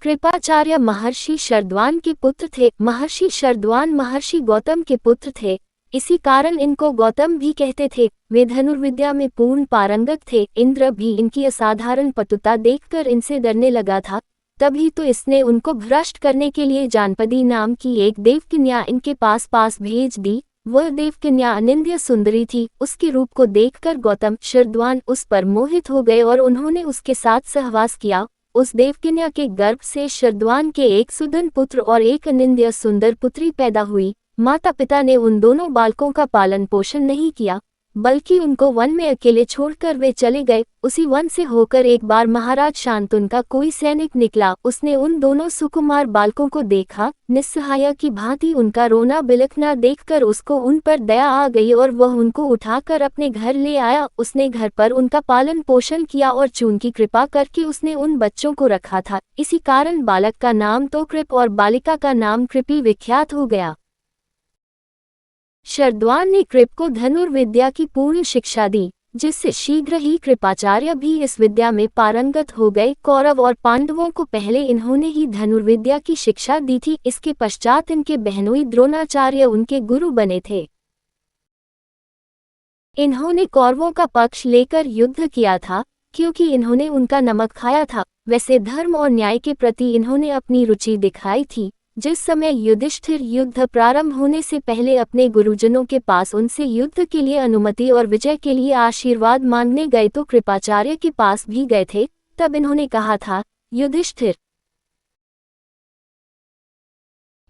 कृपाचार्य महर्षि शरद्वान के पुत्र थे। महर्षि शरद्वान महर्षि गौतम के पुत्र थे, इसी कारण इनको गौतम भी कहते थे। वे धनुर्विद्या में पूर्ण पारंगत थे। इंद्र भी इनकी असाधारण पटुता देखकर इनसे डरने लगा था। तभी तो इसने उनको भ्रष्ट करने के लिए जानपदी नाम की एक देवकन्या इनके पास भेज दी। वह देवकन्या अनिंद्य सुंदरी थी। उसके रूप को देखकर गौतम शरद्वान उस पर मोहित हो गए और उन्होंने उसके साथ सहवास किया। उस देवकन्या के गर्भ से शरद्वान के एक सुदन पुत्र और एक अनिंद्य सुंदर पुत्री पैदा हुई। माता पिता ने उन दोनों बालकों का पालन पोषण नहीं किया, बल्कि उनको वन में अकेले छोड़कर वे चले गए। उसी वन से होकर एक बार महाराज शांतनु का कोई सैनिक निकला। उसने उन दोनों सुकुमार बालकों को देखा। निस्सहाय की भांति उनका रोना बिलखना देखकर उसको उन पर दया आ गई और वह उनको उठाकर अपने घर ले आया। उसने घर पर उनका पालन पोषण किया और चून की कृपा करके उसने उन बच्चों को रखा था। इसी कारण बालक का नाम तो कृप और बालिका का नाम कृपी विख्यात हो गया। शरद्वान ने कृप को धनुर्विद्या की पूर्ण शिक्षा दी, जिससे शीघ्र ही कृपाचार्य भी इस विद्या में पारंगत हो गए। कौरव और पांडवों को पहले इन्होंने ही धनुर्विद्या की शिक्षा दी थी। इसके पश्चात इनके बहनोई द्रोणाचार्य उनके गुरु बने थे। इन्होंने कौरवों का पक्ष लेकर युद्ध किया था, क्योंकि इन्होंने उनका नमक खाया था। वैसे धर्म और न्याय के प्रति इन्होंने अपनी रुचि दिखाई थी। जिस समय युधिष्ठिर युद्ध प्रारंभ होने से पहले अपने गुरुजनों के पास उनसे युद्ध के लिए अनुमति और विजय के लिए आशीर्वाद मांगने गए तो कृपाचार्य के पास भी गए थे। तब इन्होंने कहा था, युधिष्ठिर,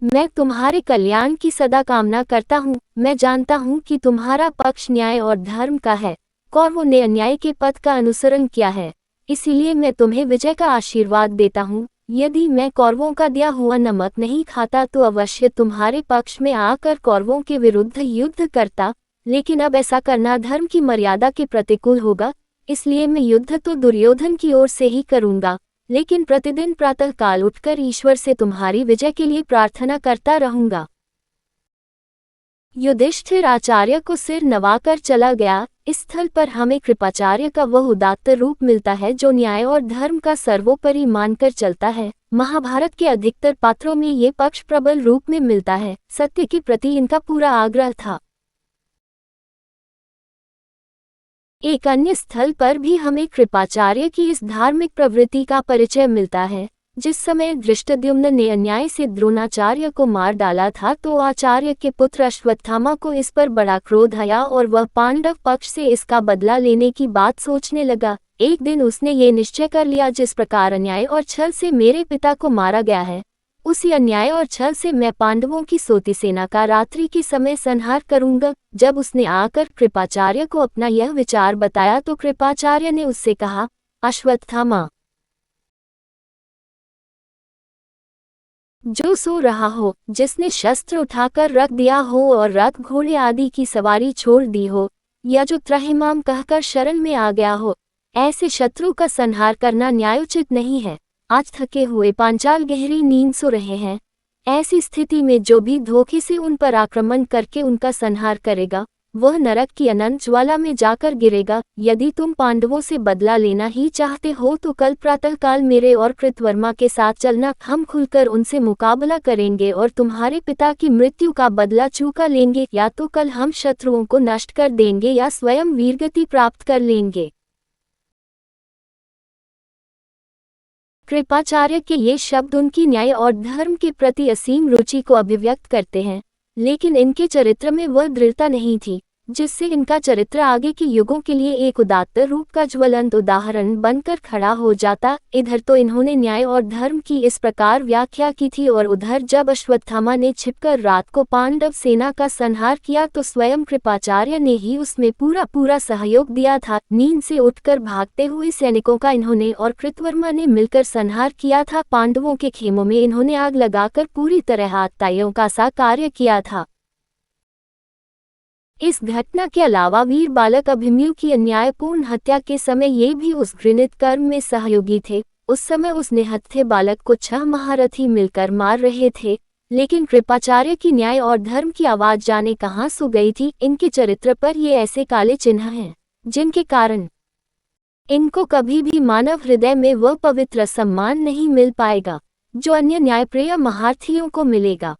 मैं तुम्हारे कल्याण की सदा कामना करता हूँ। मैं जानता हूँ कि तुम्हारा पक्ष न्याय और धर्म का है। कौरवों ने अन्याय के पथ का अनुसरण किया है, इसीलिए मैं तुम्हें विजय का आशीर्वाद देता हूँ। यदि मैं कौरवों का दिया हुआ नमक नहीं खाता तो अवश्य तुम्हारे पक्ष में आकर कौरवों के विरुद्ध युद्ध करता, लेकिन अब ऐसा करना धर्म की मर्यादा के प्रतिकूल होगा। इसलिए मैं युद्ध तो दुर्योधन की ओर से ही करूंगा, लेकिन प्रतिदिन प्रातःकाल उठकर ईश्वर से तुम्हारी विजय के लिए प्रार्थना करता रहूंगा। युधिष्ठिर आचार्य को सिर नवाकर चला गया। इस स्थल पर हमें कृपाचार्य का वह उदात्त रूप मिलता है जो न्याय और धर्म का सर्वोपरि मानकर चलता है। महाभारत के अधिकतर पात्रों में ये पक्ष प्रबल रूप में मिलता है। सत्य के प्रति इनका पूरा आग्रह था। एक अन्य स्थल पर भी हमें कृपाचार्य की इस धार्मिक प्रवृत्ति का परिचय मिलता है। जिस समय धृष्टद्युम्न ने अन्याय से द्रोणाचार्य को मार डाला था तो आचार्य के पुत्र अश्वत्थामा को इस पर बड़ा क्रोध आया और वह पांडव पक्ष से इसका बदला लेने की बात सोचने लगा। एक दिन उसने ये निश्चय कर लिया, जिस प्रकार अन्याय और छल से मेरे पिता को मारा गया है, उसी अन्याय और छल से मैं पांडवों की सोती सेना का रात्रि के समय संहार करूंगा। जब उसने आकर कृपाचार्य को अपना यह विचार बताया तो कृपाचार्य ने उससे कहा, अश्वत्थामा, जो सो रहा हो, जिसने शस्त्र उठाकर रख दिया हो और रथ घोड़े आदि की सवारी छोड़ दी हो, या जो त्रहिमाम कहकर शरण में आ गया हो, ऐसे शत्रु का संहार करना न्यायोचित नहीं है। आज थके हुए पांचाल गहरी नींद सो रहे हैं। ऐसी स्थिति में जो भी धोखे से उन पर आक्रमण करके उनका संहार करेगा, वह नरक की अनंत ज्वाला में जाकर गिरेगा। यदि तुम पांडवों से बदला लेना ही चाहते हो तो कल प्रातःकाल मेरे और कृतवर्मा के साथ चलना। हम खुलकर उनसे मुकाबला करेंगे और तुम्हारे पिता की मृत्यु का बदला चुका लेंगे। या तो कल हम शत्रुओं को नष्ट कर देंगे या स्वयं वीरगति प्राप्त कर लेंगे। कृपाचार्य के ये शब्द उनकी न्याय और धर्म के प्रति असीम रुचि को अभिव्यक्त करते हैं, लेकिन इनके चरित्र में वह दृढ़ता नहीं थी जिससे इनका चरित्र आगे के युगों के लिए एक उदात्त रूप का ज्वलंत उदाहरण बनकर खड़ा हो जाता। इधर तो इन्होंने न्याय और धर्म की इस प्रकार व्याख्या की थी और उधर जब अश्वत्थामा ने छिपकर रात को पांडव सेना का संहार किया तो स्वयं कृपाचार्य ने ही उसमें पूरा सहयोग दिया था। नींद से उठकर भागते हुए सैनिकों का इन्होंने और कृतवर्मा ने मिलकर संहार किया था। पांडवों के खेमों में इन्होंने आग लगाकर पूरी तरह आतताइयों का सा कार्य किया था। इस घटना के अलावा वीर बालक अभिमन्यु की अन्यायपूर्ण हत्या के समय ये भी उस घृणित कर्म में सहयोगी थे। उस समय उस निहत्थे बालक को 6 महारथी मिलकर मार रहे थे, लेकिन कृपाचार्य की न्याय और धर्म की आवाज जाने कहाँ सो गई थी। इनके चरित्र पर ये ऐसे काले चिन्ह हैं जिनके कारण इनको कभी भी मानव हृदय में वह पवित्र सम्मान नहीं मिल पाएगा। जो अन्य न्यायप्रिय महारथियों को मिलेगा।